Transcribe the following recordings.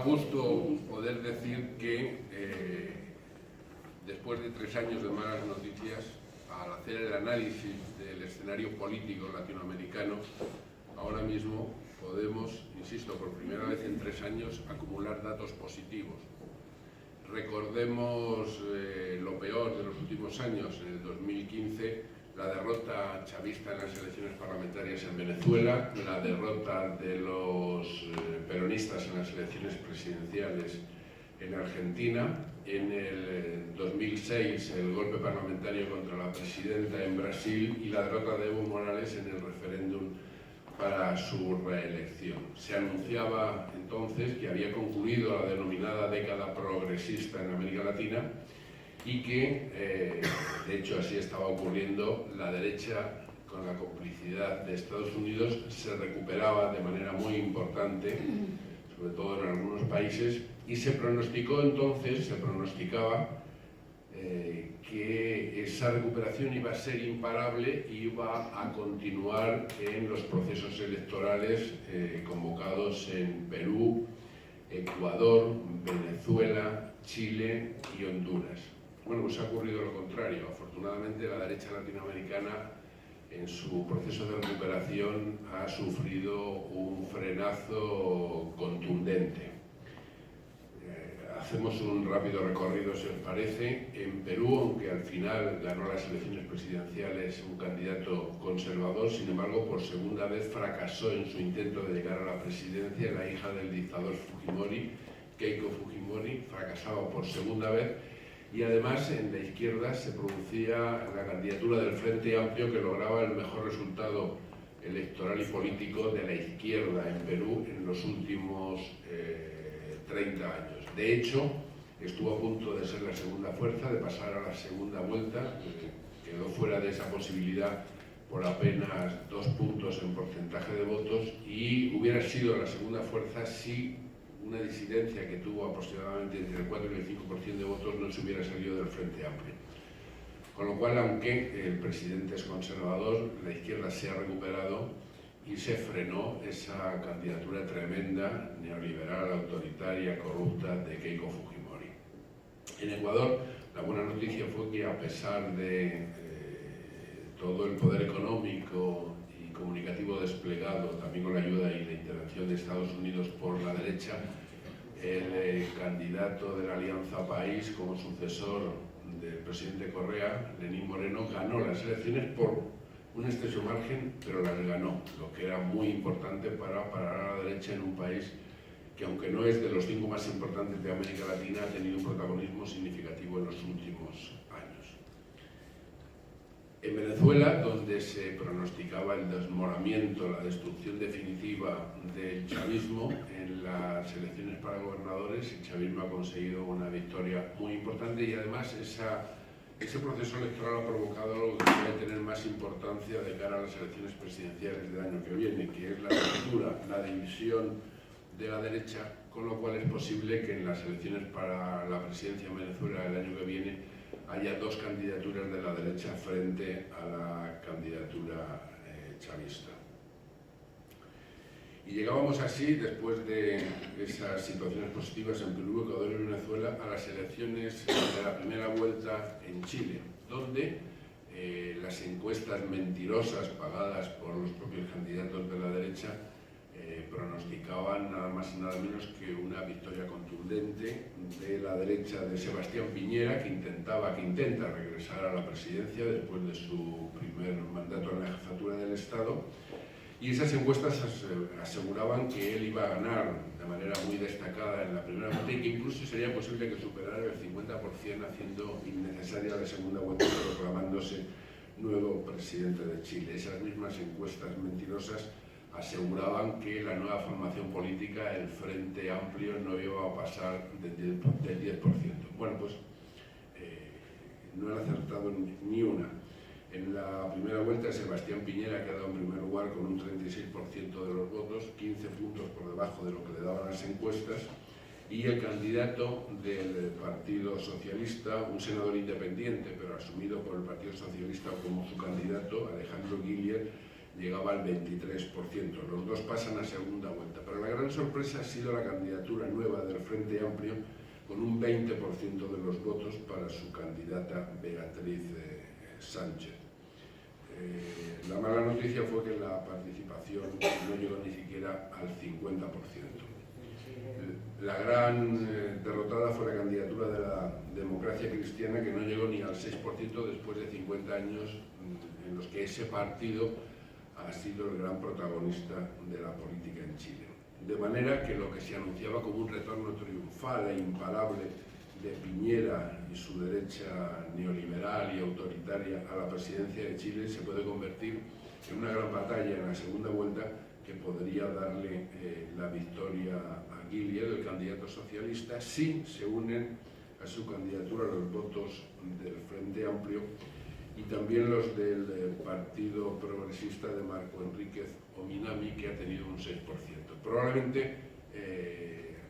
gusto poder decir que después de 3 años de malas noticias, al hacer el análisis del escenario político latinoamericano, ahora mismo podemos, insisto, por primera vez en 3 años, acumular datos positivos. Recordemos lo peor de los últimos años. En el 2015, la derrota chavista en las elecciones parlamentarias en Venezuela, la derrota de los peronistas en las elecciones presidenciales en Argentina, en el 2006 el golpe parlamentario contra la presidenta en Brasil y la derrota de Evo Morales en el referéndum para su reelección. Se anunciaba entonces que había concluido la denominada década progresista en América Latina y que, de hecho así estaba ocurriendo, la derecha, con la complicidad de Estados Unidos, se recuperaba de manera muy importante, sobre todo en algunos países, y se pronosticaba que esa recuperación iba a ser imparable y iba a continuar en los procesos electorales convocados en Perú, Ecuador, Venezuela, Chile y Honduras. Bueno, pues ha ocurrido lo contrario. Afortunadamente, la derecha latinoamericana, en su proceso de recuperación, ha sufrido un frenazo contundente. Hacemos un rápido recorrido, si os parece. En Perú, aunque al final ganó las elecciones presidenciales un candidato conservador, sin embargo, por segunda vez fracasó en su intento de llegar a la presidencia. La hija del dictador Fujimori, Keiko Fujimori, fracasaba por segunda vez. Y además en la izquierda se producía la candidatura del Frente Amplio, que lograba el mejor resultado electoral y político de la izquierda en Perú en los últimos 30 años. De hecho, estuvo a punto de ser la segunda fuerza, de pasar a la segunda vuelta, quedó fuera de esa posibilidad por apenas 2 puntos en porcentaje de votos, y hubiera sido la segunda fuerza si una disidencia que tuvo aproximadamente entre el 4 y el 5% de votos no se hubiera salido del Frente Amplio. Con lo cual, aunque el presidente es conservador, la izquierda se ha recuperado y se frenó esa candidatura tremenda, neoliberal, autoritaria, corrupta de Keiko Fujimori. En Ecuador, la buena noticia fue que, a pesar de todo el poder económico y comunicativo desplegado, también con la ayuda y la intervención de Estados Unidos por la derecha, el candidato de la Alianza País como sucesor del presidente Correa, Lenín Moreno, ganó las elecciones por un extenso margen, pero las ganó, lo que era muy importante para parar a la derecha en un país que, aunque no es de los 5 más importantes de América Latina, ha tenido un protagonismo significativo en los últimos años. En Venezuela, donde se pronosticaba el desmoronamiento, la destrucción definitiva del chavismo, en las elecciones para gobernadores, el chavismo ha conseguido una victoria muy importante, y además ese proceso electoral ha provocado algo que debe tener más importancia de cara a las elecciones presidenciales del año que viene, que es la ruptura, la división de la derecha, con lo cual es posible que en las elecciones para la presidencia en Venezuela del año que viene haya 2 candidaturas de la derecha frente a la candidatura chavista. Y llegábamos así, después de esas situaciones positivas en Perú, Ecuador y Venezuela, a las elecciones de la primera vuelta en Chile, donde las encuestas mentirosas pagadas por los propios candidatos de la derecha pronosticaban nada más y nada menos que una victoria contundente de la derecha de Sebastián Piñera, que intenta regresar a la presidencia después de su primer mandato en la jefatura del Estado. Y esas encuestas aseguraban que él iba a ganar de manera muy destacada en la primera vuelta y que incluso sería posible que superara el 50%, haciendo innecesaria la segunda vuelta, proclamándose nuevo presidente de Chile. Esas mismas encuestas mentirosas aseguraban que la nueva formación política, el Frente Amplio, no iba a pasar del 10%. Bueno, pues no han acertado ni una. En la primera vuelta, Sebastián Piñera ha quedado en primer lugar con un 36% de los votos, 15 puntos por debajo de lo que le daban las encuestas, y el candidato del Partido Socialista, un senador independiente, pero asumido por el Partido Socialista como su candidato, Alejandro Guiller, llegaba al 23%. Los dos pasan a segunda vuelta. Pero la gran sorpresa ha sido la candidatura nueva del Frente Amplio, con un 20% de los votos para su candidata Beatriz Sánchez. La mala noticia fue que la participación no llegó ni siquiera al 50%. La gran derrotada fue la candidatura de la Democracia Cristiana, que no llegó ni al 6% después de 50 años en los que ese partido ha sido el gran protagonista de la política en Chile. De manera que lo que se anunciaba como un retorno triunfal e imparable de Piñera y su derecha neoliberal y autoritaria a la presidencia de Chile se puede convertir en una gran batalla en la segunda vuelta que podría darle la victoria a Guillier, el candidato socialista, si se unen a su candidatura los votos del Frente Amplio y también los del Partido Progresista de Marco Enríquez Ominami, que ha tenido un 6%. Probablemente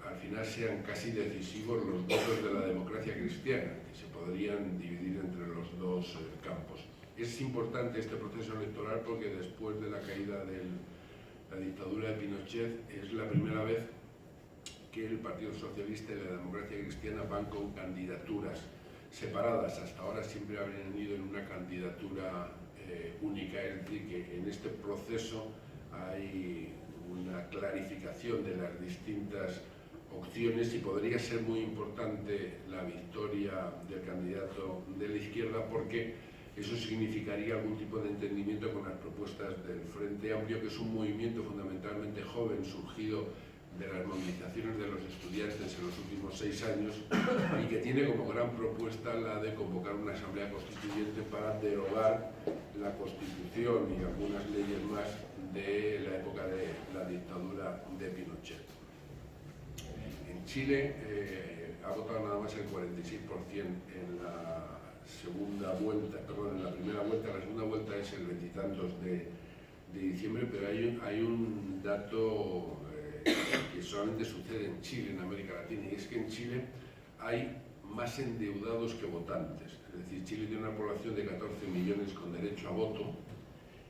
al final sean casi decisivos los votos de la Democracia Cristiana, que se podrían dividir entre los dos campos. Es importante este proceso electoral porque después de la caída de la dictadura de Pinochet es la primera vez que el Partido Socialista y la Democracia Cristiana van con candidaturas separadas. Hasta ahora siempre habían ido en una candidatura única, es decir, que en este proceso hay una clarificación de las distintas opciones y podría ser muy importante la victoria del candidato de la izquierda porque eso significaría algún tipo de entendimiento con las propuestas del Frente Amplio, que es un movimiento fundamentalmente joven surgido de las movilizaciones de los estudiantes en los últimos 6 años y que tiene como gran propuesta la de convocar una asamblea constituyente para derogar la Constitución y algunas leyes más de la época de la dictadura de Pinochet. En Chile ha votado nada más el 46% en la segunda vuelta, perdón, en la primera vuelta. La segunda vuelta es el 20 y tantos de diciembre, pero hay un dato que solamente sucede en Chile, en América Latina, y es que en Chile hay más endeudados que votantes. Es decir, Chile tiene una población de 14 millones con derecho a voto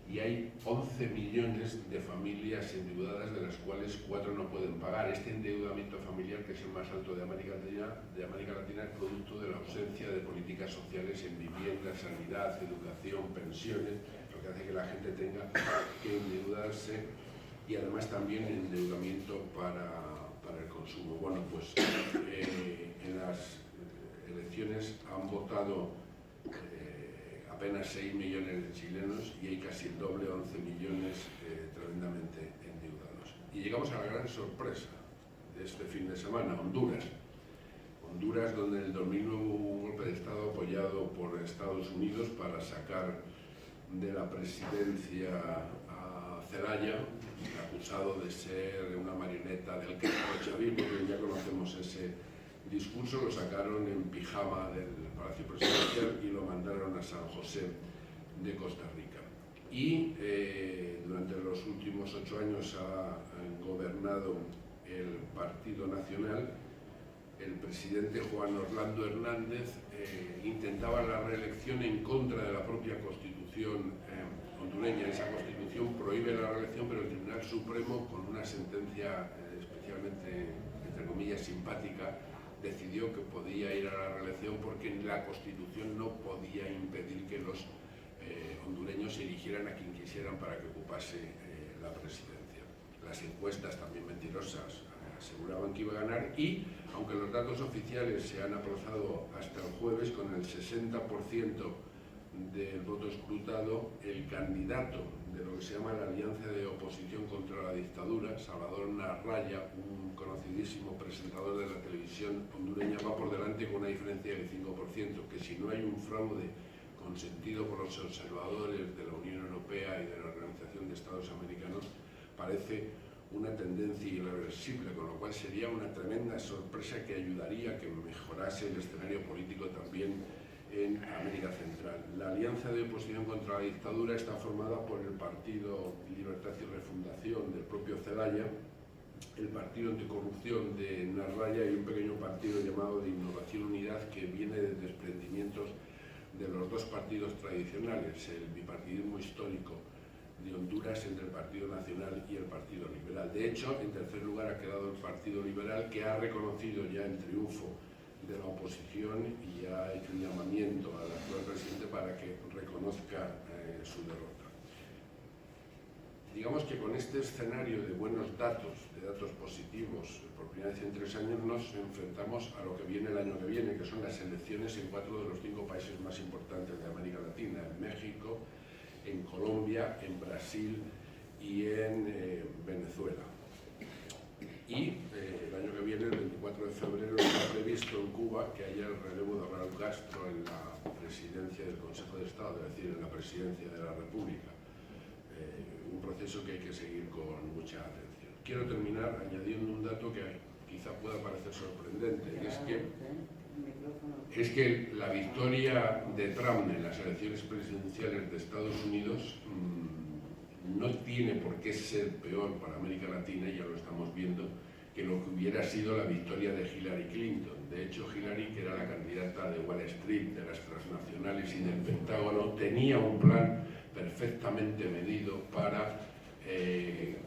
y hay 11 millones de familias endeudadas, de las cuales 4 no pueden pagar. Este endeudamiento familiar, que es el más alto de América Latina, es producto de la ausencia de políticas sociales en vivienda, sanidad, educación, pensiones, lo que hace que la gente tenga que endeudarse y además también endeudamiento para el consumo. Bueno, pues en las elecciones han votado apenas 6 millones de chilenos y hay casi el doble, 11 millones tremendamente endeudados. Y llegamos a la gran sorpresa de este fin de semana, Honduras. Honduras, donde en el 2009 hubo un golpe de Estado apoyado por Estados Unidos para sacar de la presidencia a Zelaya, acusado de ser una marioneta del chavismo, que ya conocemos ese discurso. Lo sacaron en pijama del Palacio Presidencial y lo mandaron a San José de Costa Rica. Y durante los últimos 8 años ha gobernado el Partido Nacional. El presidente Juan Orlando Hernández intentaba la reelección en contra de la propia Constitución hondureña. Esa Constitución prohíbe la reelección, pero el Tribunal Supremo, con una sentencia especialmente, entre comillas, simpática, decidió que podía ir a la reelección porque la Constitución no podía impedir que los hondureños eligieran a quien quisieran para que ocupase la presidencia. Las encuestas, también mentirosas, aseguraban que iba a ganar y, aunque los datos oficiales se han aplazado hasta el jueves, con el 60% del voto escrutado, el candidato de lo que se llama la Alianza de Oposición contra la Dictadura, Salvador Narraya, un conocidísimo presentador de la televisión hondureña, va por delante con una diferencia del 5%, que si no hay un fraude consentido por los observadores de la Unión Europea y de la Organización de Estados Americanos, parece una tendencia irreversible, con lo cual sería una tremenda sorpresa que ayudaría a que mejorase el escenario político también en América Central. La Alianza de Oposición contra la Dictadura está formada por el Partido Libertad y Refundación del propio Zelaya, el Partido Anticorrupción de Narraya y un pequeño partido llamado de Innovación Unidad, que viene de desprendimientos de los dos partidos tradicionales, el bipartidismo histórico de Honduras entre el Partido Nacional y el Partido Liberal. De hecho, en tercer lugar ha quedado el Partido Liberal, que ha reconocido ya el triunfo de la oposición y ha hecho un llamamiento al actual presidente para que reconozca su derrota. Digamos que con este escenario de buenos datos, de datos positivos, por primera vez en 3 años nos enfrentamos a lo que viene el año que viene, que son las elecciones en 4 de los 5 países más importantes de América Latina, en México, en Colombia, en Brasil y en Venezuela. Y el año que viene, el 24 de febrero, está previsto en Cuba que haya el relevo de Raúl Castro en la presidencia del Consejo de Estado, es decir, en la presidencia de la República. Un proceso que hay que seguir con mucha atención. Quiero terminar añadiendo un dato que quizá pueda parecer sorprendente, es que la victoria de Trump en las elecciones presidenciales de Estados Unidos no tiene por qué ser peor para América Latina, ya lo estamos viendo, que lo que hubiera sido la victoria de Hillary Clinton. De hecho, Hillary, que era la candidata de Wall Street, de las transnacionales y del Pentágono, tenía un plan perfectamente medido para,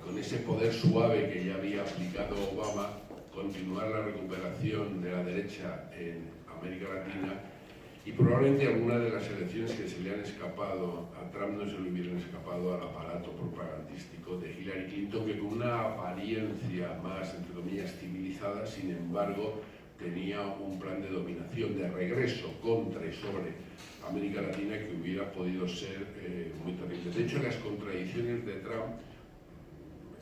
con ese poder suave que ya había aplicado Obama, continuar la recuperación de la derecha en América Latina, y probablemente algunas de las elecciones que se le han escapado a Trump no se le hubieran escapado al aparato propagandístico de Hillary Clinton, que con una apariencia más, entre comillas, civilizada, sin embargo, tenía un plan de dominación, de regreso contra y sobre América Latina que hubiera podido ser muy terrible. De hecho, las contradicciones de Trump,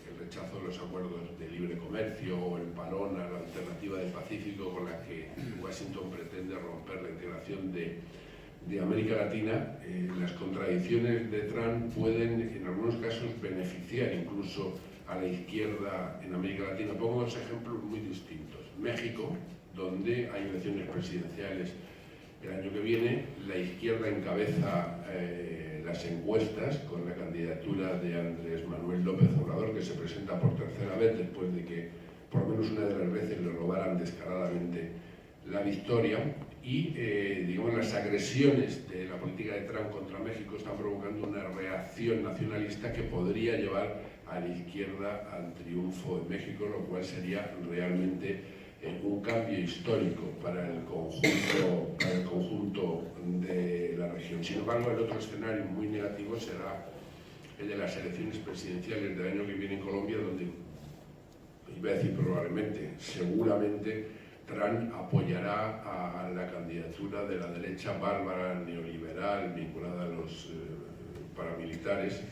el rechazo de los acuerdos de libre comercio o el parón a la alternativa del Pacífico con la que Washington pretende romper la integración de América Latina, las contradicciones de Trump pueden en algunos casos beneficiar incluso a la izquierda en América Latina. Pongo 2 ejemplos muy distintos. México, donde hay elecciones presidenciales el año que viene, la izquierda encabeza las encuestas con la candidatura de Andrés Manuel López Obrador, que se presenta por tercera vez después de que por lo menos una de las veces le robaran descaradamente la victoria, y digamos, las agresiones de la política de Trump contra México están provocando una reacción nacionalista que podría llevar a la izquierda al triunfo en México, lo cual sería realmente un cambio histórico para el conjunto de la región. Sin embargo, el otro escenario muy negativo será el de las elecciones presidenciales del año que viene en Colombia, donde, iba a decir probablemente, seguramente Trump apoyará a la candidatura de la derecha bárbara neoliberal vinculada a los paramilitares,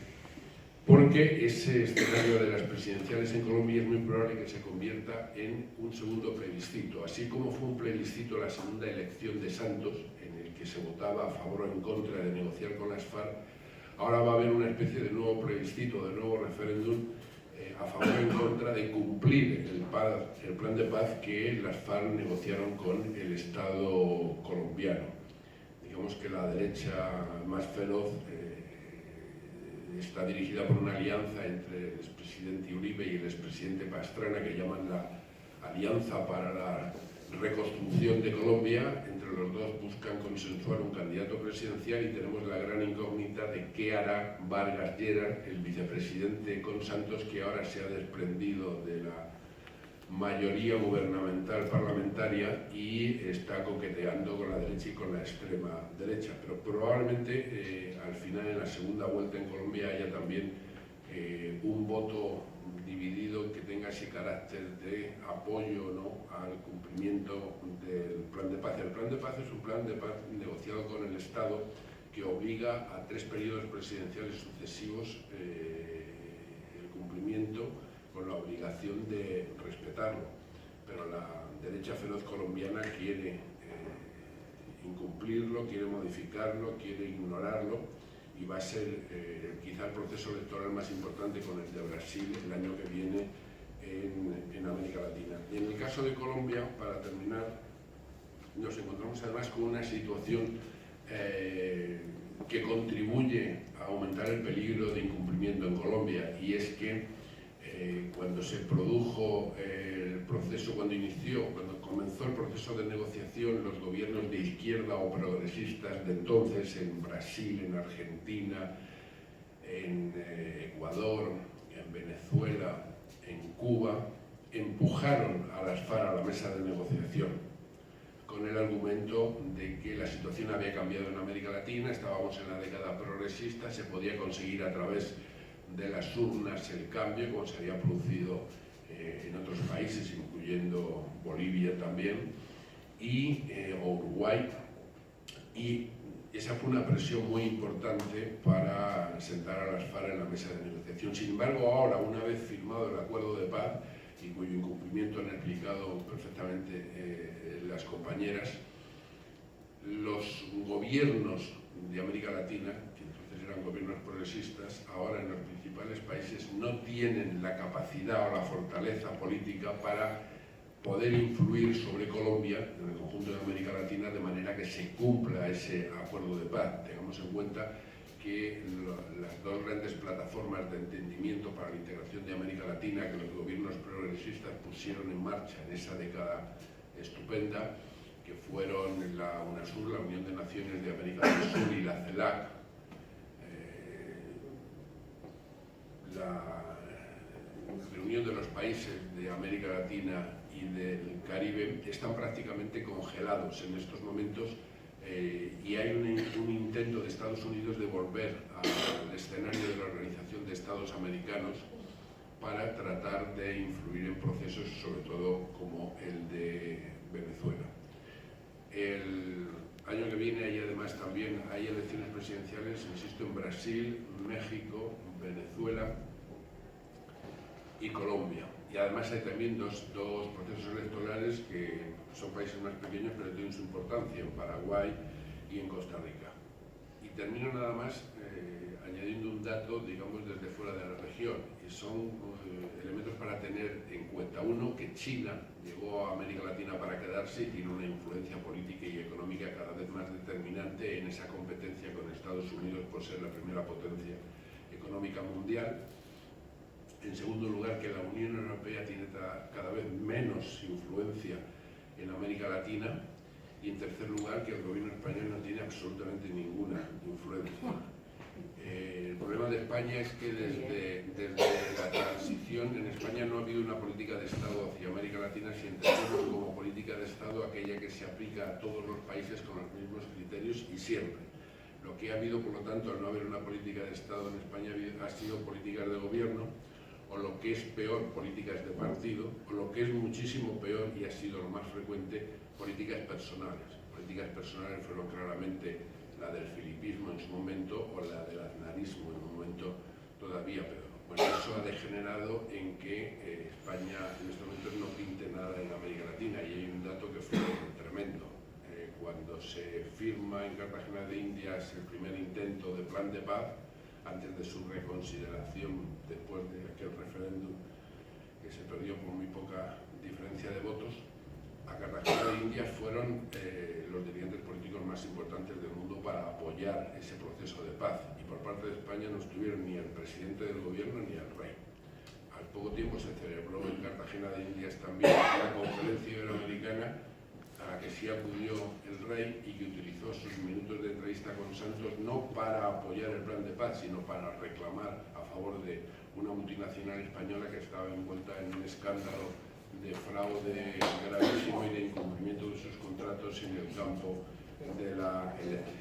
porque ese escenario de las presidenciales en Colombia es muy probable que se convierta en un segundo plebiscito, así como fue un plebiscito la segunda elección de Santos, en el que se votaba a favor o en contra de negociar con las FARC. Ahora va a haber una especie de nuevo plebiscito, de nuevo referéndum a favor o en contra de cumplir el plan de paz que las FARC negociaron con el Estado colombiano. Digamos que la derecha más feroz está dirigida por una alianza entre el expresidente Uribe y el expresidente Pastrana, que llaman la Alianza para la Reconstrucción de Colombia. Entre los dos buscan consensuar un candidato presidencial y tenemos la gran incógnita de qué hará Vargas Lleras, el vicepresidente con Santos, que ahora se ha desprendido de la mayoría gubernamental parlamentaria y está coqueteando con la derecha y con la extrema derecha. Pero probablemente al final, en la segunda vuelta en Colombia, haya también un voto dividido que tenga ese carácter de apoyo, ¿no?, al cumplimiento del plan de paz. El plan de paz es un plan de paz negociado con el Estado que obliga a 3 periodos presidenciales sucesivos el cumplimiento, con la obligación de respetarlo, pero la derecha feroz colombiana quiere incumplirlo, quiere modificarlo, quiere ignorarlo, y va a ser quizá el proceso electoral más importante con el de Brasil el año que viene en América Latina. Y en el caso de Colombia, para terminar, nos encontramos además con una situación que contribuye a aumentar el peligro de incumplimiento en Colombia, y es que cuando se produjo el proceso, cuando comenzó el proceso de negociación, los gobiernos de izquierda o progresistas de entonces, en Brasil, en Argentina, en Ecuador, en Venezuela, en Cuba, empujaron a las FARC a la mesa de negociación con el argumento de que la situación había cambiado en América Latina, estábamos en la década progresista, se podía conseguir a través de las urnas el cambio, como se había producido en otros países, incluyendo Bolivia también, o Uruguay, y esa fue una presión muy importante para sentar a las FARC en la mesa de negociación. Sin embargo, ahora, una vez firmado el acuerdo de paz, y cuyo incumplimiento han explicado perfectamente las compañeras, los gobiernos de América Latina, que entonces eran gobiernos progresistas, ahora en los principales países no tienen la capacidad o la fortaleza política para poder influir sobre Colombia, en el conjunto de América Latina, de manera que se cumpla ese acuerdo de paz. Tengamos en cuenta que las dos grandes plataformas de entendimiento para la integración de América Latina que los gobiernos progresistas pusieron en marcha en esa década estupenda, que fueron la UNASUR, la Unión de Naciones de América del Sur, y la CELAC, la reunión de los países de América Latina y del Caribe, están prácticamente congelados en estos momentos, y hay un intento de Estados Unidos de volver al escenario de la Organización de Estados Americanos para tratar de influir en procesos, sobre todo como el de Venezuela. El año que viene además también hay elecciones presidenciales, insisto, en Brasil, México, Venezuela y Colombia. Y además hay también dos procesos electorales que son países más pequeños pero tienen su importancia, en Paraguay y en Costa Rica. Y termino nada más añadiendo un dato, digamos, desde fuera de la región, y son elementos para tener en cuenta. Uno, que China llegó a América Latina para quedarse y tiene una influencia política y económica cada vez más determinante en esa competencia con Estados Unidos por ser la primera potencia económica mundial. En segundo lugar, que la Unión Europea tiene cada vez menos influencia en América Latina. Y en tercer lugar, que el gobierno español no tiene absolutamente ninguna influencia. El problema de España es que desde la transición en España no ha habido una política de Estado hacia América Latina, si entendemos como política de Estado aquella que se aplica a todos los países con los mismos criterios y siempre. Lo que ha habido, por lo tanto, al no haber una política de Estado en España, ha sido políticas de gobierno, o lo que es peor, políticas de partido, o lo que es muchísimo peor, y ha sido lo más frecuente, políticas personales. Políticas personales fueron claramente la del filipismo en su momento, o la del aznarismo en un momento todavía peor. Bueno, eso ha degenerado en que España en estos momentos no pinte nada en América Latina, y hay un dato que fue tremendo. Cuando se firma en Cartagena de Indias el primer intento de plan de paz, antes de su reconsideración después de aquel referéndum que se perdió por muy poca diferencia de votos, a Cartagena de Indias fueron los dirigentes políticos más importantes del mundo para apoyar ese proceso de paz, y por parte de España no estuvieron ni el presidente del gobierno ni el rey. Al poco tiempo se celebró en Cartagena de Indias también la conferencia iberoamericana, a la que sí acudió el rey y que utilizó sus minutos de entrevista con Santos no para apoyar el plan de paz, sino para reclamar a favor de una multinacional española que estaba envuelta en un escándalo de fraude gravísimo y de incumplimiento de sus contratos en el campo de la electricidad.